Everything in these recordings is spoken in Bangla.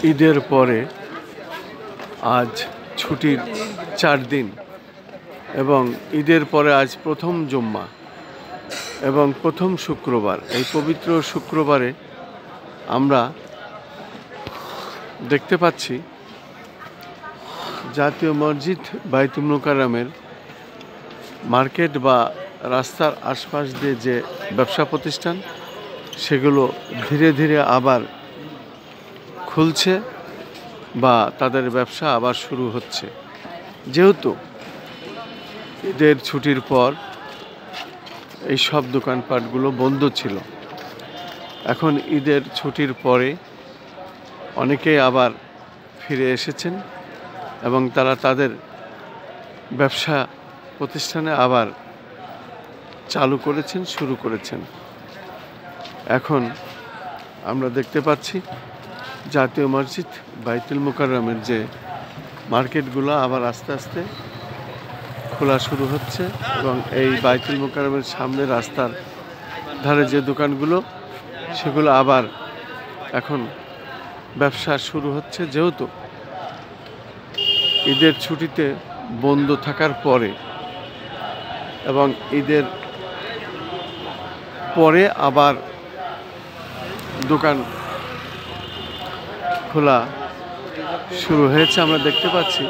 ঈদের পরে আজ ছুটির 4 দিন এবং ঈদের পরে আজ প্রথম জুম্মা এবং প্রথম শুক্রবার। এই পবিত্র শুক্রবারে আমরা দেখতে পাচ্ছি জাতীয় মসজিদ বাইতুল মুকাররমের মার্কেট বা রাস্তার আশপাশ দিয়ে যে ব্যবসা প্রতিষ্ঠান সেগুলো ধীরে ধীরে আবার খুলছে বা তাদের ব্যবসা আবার শুরু হচ্ছে। যেহেতু ঈদের ছুটির পর এই সব দোকানপাটগুলো বন্ধ ছিল, এখন ঈদের ছুটির পরে অনেকেই আবার ফিরে এসেছেন এবং তারা তাদের ব্যবসা প্রতিষ্ঠানে আবার চালু করেছেন, শুরু করেছেন। এখন আমরা দেখতে পাচ্ছি জাতীয় মসজিদ বাইতুল মুকাররমের যে মার্কেটগুলো আবার আস্তে আস্তে খোলা শুরু হচ্ছে এবং এই বাইতুল মুকাররমের সামনে রাস্তার ধারে যে দোকানগুলো সেগুলো আবার এখন ব্যবসা শুরু হচ্ছে। যেহেতু ঈদের ছুটিতে বন্ধ থাকার পরে এবং ঈদের পরে আবার দোকান খোলা শুরু হয়েছে। আমরা দেখতে পাচ্ছি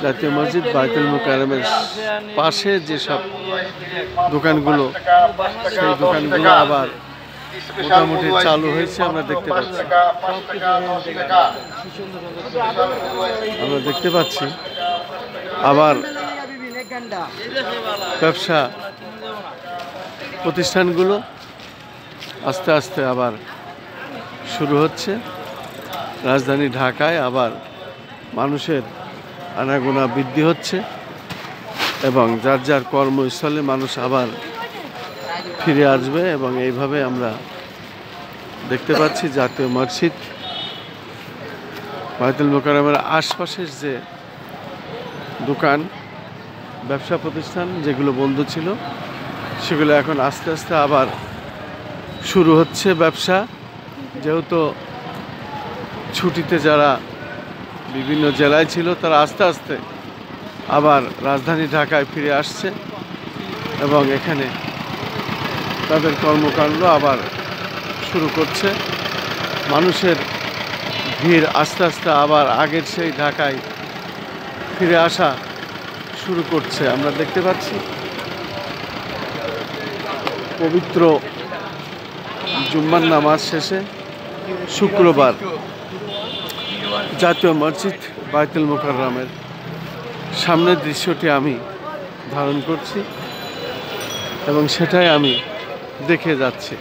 জাতীয় মসজিদ বাইতুল মুকাররমের পাশে যেসব দোকানগুলো, সেই দোকানগুলো আবার মোটামুটি চালু হয়েছে। আমরা দেখতে পাচ্ছি আবার ব্যবসা প্রতিষ্ঠানগুলো আস্তে আস্তে আবার শুরু হচ্ছে। রাজধানী ঢাকায় আবার মানুষের আনাগোনা বৃদ্ধি হচ্ছে এবং যার যার কর্মস্থলে মানুষ আবার ফিরে আসবে এবং এইভাবে আমরা দেখতে পাচ্ছি জাতীয় মসজিদ বাইতুল মুকাররমের আশপাশের যে দোকান, ব্যবসা প্রতিষ্ঠান যেগুলো বন্ধ ছিল সেগুলো এখন আস্তে আস্তে আবার শুরু হচ্ছে ব্যবসা। যেহেতু ছুটিতে যারা বিভিন্ন জেলায় ছিল তারা আস্তে আস্তে আবার রাজধানী ঢাকায় ফিরে আসছে এবং এখানে তাদের কর্মকাণ্ড আবার শুরু করছে। মানুষের ভিড় আস্তে আস্তে আবার আগের সেই ঢাকায় ফিরে আসা শুরু করছে। আমরা দেখতে পাচ্ছি পবিত্র জুম্মার নামাজ শেষে শুক্রবার জাতীয় মসজিদ বাইতুল মুকাররমের সামনের দৃশ্যটি আমি ধারণ করছি এবং সেটাই আমি দেখে যাচ্ছি।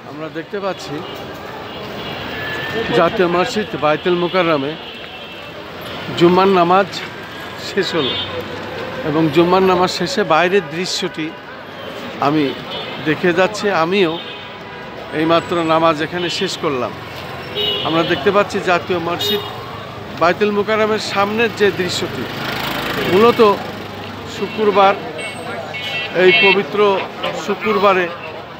আমরা দেখতে পাচ্ছি জাতীয় মসজিদ বাইতুল মুকাররমে জুম্মার নামাজ শেষ হলো এবং জুম্মার নামাজ শেষে বাইরের দৃশ্যটি আমি দেখে যাচ্ছি। আমিও এইমাত্র নামাজ এখানে শেষ করলাম। আমরা দেখতে পাচ্ছি জাতীয় মসজিদ বাইতুল মুকাররমের সামনের যে দৃশ্যটি, মূলত শুক্রবার, এই পবিত্র শুক্রবারে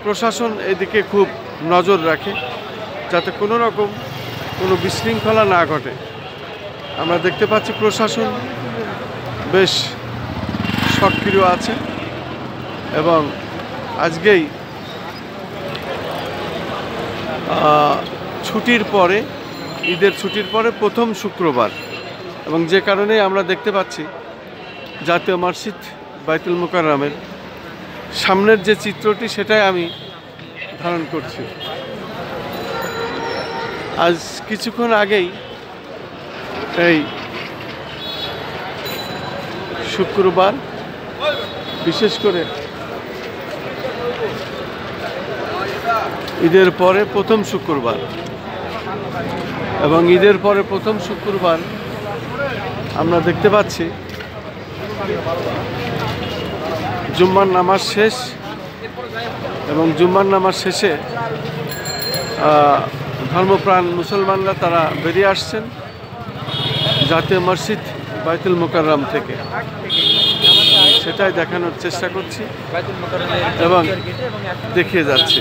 প্রশাসন এদিকে খুব নজর রাখে যাতে কোনো রকম কোনো বিশৃঙ্খলা না ঘটে। আমরা দেখতে পাচ্ছি প্রশাসন বেশ সক্রিয় আছে এবং আজকেই ছুটির পরে, ঈদের ছুটির পরে প্রথম শুক্রবার এবং যে কারণে আমরা দেখতে পাচ্ছি জাতীয় মসজিদ বাইতুল মুকাররমের সামনের যে চিত্রটি সেটাই আমি ধারণ করছি। আজ কিছুক্ষণ আগেই এই শুক্রবার, বিশেষ করে ঈদের পরে প্রথম শুক্রবার এবং ঈদের পরে প্রথম শুক্রবার আমরা দেখতে পাচ্ছি জুম্মার নামাজ শেষ এবং জুম্মার নামাজ শেষে ধর্মপ্রাণ মুসলমানরা তারা বেরিয়ে আসছেন জাতীয় মসজিদ বাইতুল মোকাররম থেকে। সেটাই দেখানোর চেষ্টা করছি এবং দেখিয়ে যাচ্ছি।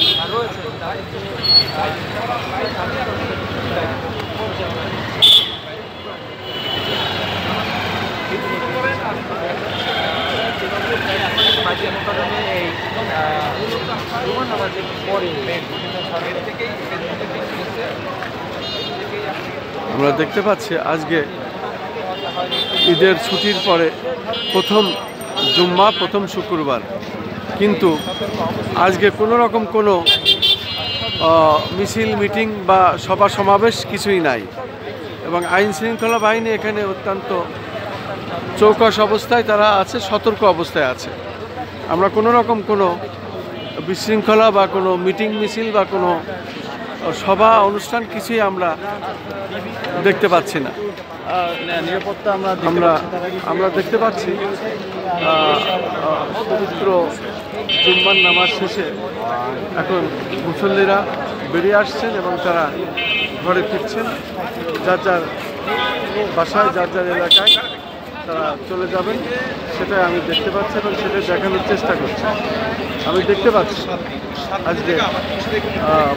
আমরা দেখতে পাচ্ছি আজকে ঈদের ছুটির পরে প্রথম জুম্মা, প্রথম শুক্রবার, কিন্তু আজকে কোনো রকম কোনো মিছিল, মিটিং বা সভা সমাবেশ কিছুই নাই এবং আইন শৃঙ্খলা বাহিনী এখানে অত্যন্ত চৌকস অবস্থায় তারা আছে, সতর্ক অবস্থায় আছে। আমরা কোনো রকম কোনো বিশৃঙ্খলা বা কোনো মিটিং, মিছিল বা কোনো সভা অনুষ্ঠান কিছুই আমরা দেখতে পাচ্ছি না। নিরাপত্তা আমরা দেখতে পাচ্ছি পবিত্র জুম্মার নামাজ শেষে এখন মুসল্লিরা বেরিয়ে আসছেন এবং তারা ঘরে ফিরছেন, যার যার বাসায়, যার যার এলাকায় তারা চলে যাবেন। সেটাই আমি দেখতে পাচ্ছি এবং সেটাই দেখানোর চেষ্টা করছি। আমি দেখতে পাচ্ছি আজকে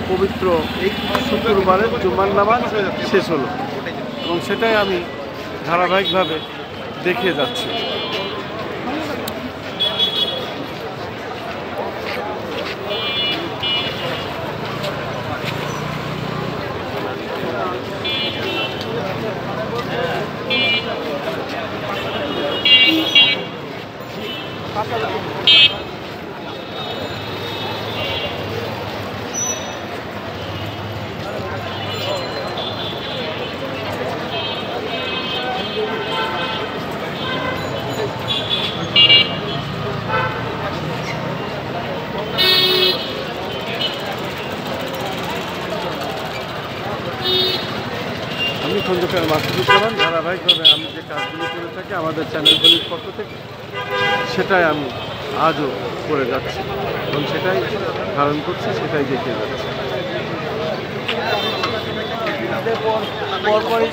পবিত্র শুক্রবারের জুম্মার নামাজ শেষ হলো এবং সেটাই আমি ধারাবাহিকভাবে দেখিয়ে যাচ্ছি। আমি খন্দকার মাসুদুজ্জামান। ধারাবাহিকভাবে আমি যে কাজগুলি করে থাকি আমাদের চ্যানেলগুলির পক্ষ থেকে, সেটাই আমি আজও করে যাচ্ছি এবং সেটাই ধারণ করছি, সেটাই দেখিয়ে যাচ্ছি। পরপরই